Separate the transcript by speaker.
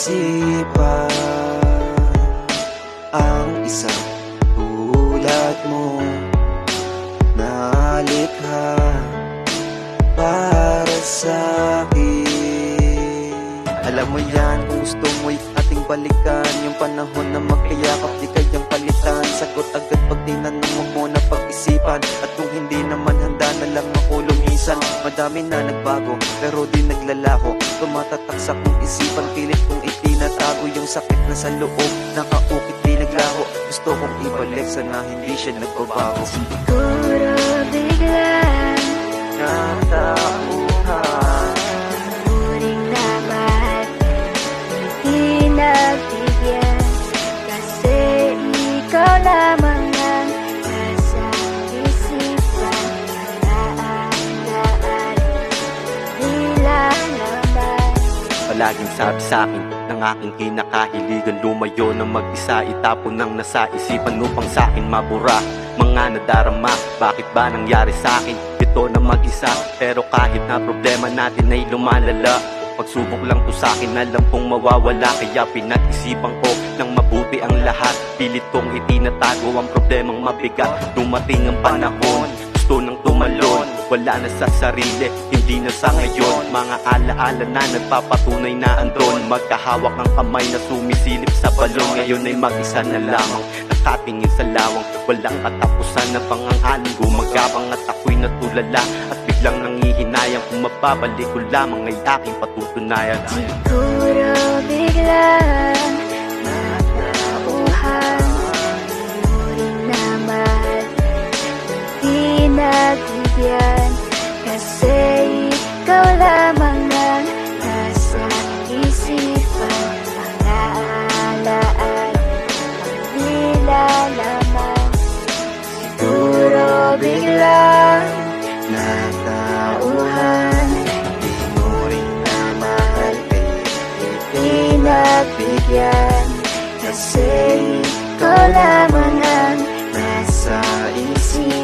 Speaker 1: isipan ang isang tulad mo na likha para sa'kin. Alam mo yan, kung gusto mo'y ating balikan yung panahon na magkayakap, di kayang palitan. Sagot agad pag tinanong mo muna pag-isipan. At kung hindi naman handa na lang ako lumisan. Madami na nagbago pero di naglalaho, tumatatak sa kong isipan, pilit kong itinatago yung sakit na sa loob, nakaukit di naglaho. Gusto kong ibalik, sana hindi siya nagbabago.
Speaker 2: Siguro biglang
Speaker 1: natauhan,
Speaker 2: muling naman hindi nabigyan, kasi ikaw lamang ang nasa isipan. Naalaan, tila naman.
Speaker 3: Palaging sabi sa'kin ng aking kinakahiligan, lumayo na mag-isa, itapon ng nasa isipan upang sa'kin mabura mga nadarama. Bakit ba nangyari sa'kin ito na mag-isa? Pero kahit na problema natin ay lumalala, pagsubok lang to sa'kin, alam kong mawawala. Kaya pinag-isipan ko ng mabuti ang lahat, pilit kong itinatago ang problemang mabigat. Dumating ang panahon, gusto nang tumalon, wala na sa sarili, hindi na sa ngayon. Mga alaala na nagpapatunay na andon, magkahawak ang kamay na sumisilip sa balon. Ngayon ay mag-isa na lamang, nakatingin sa lawang, walang katapusan na panganghaling gumagapang. At ako'y natulala at biglang nangihinayang, kung mababalik ko lamang ay aking patutunayan.
Speaker 2: Siguro biglang natauhan, muling naman hindi nagbigyan, kasi ikaw lamang ang nasa isipan. Ang naaalaan, ang nilalaman.
Speaker 1: siguro biglang natauhan, di mo rin na mahal,
Speaker 2: Di nagbigyan, kasi ikaw lamang ang nasa isipan.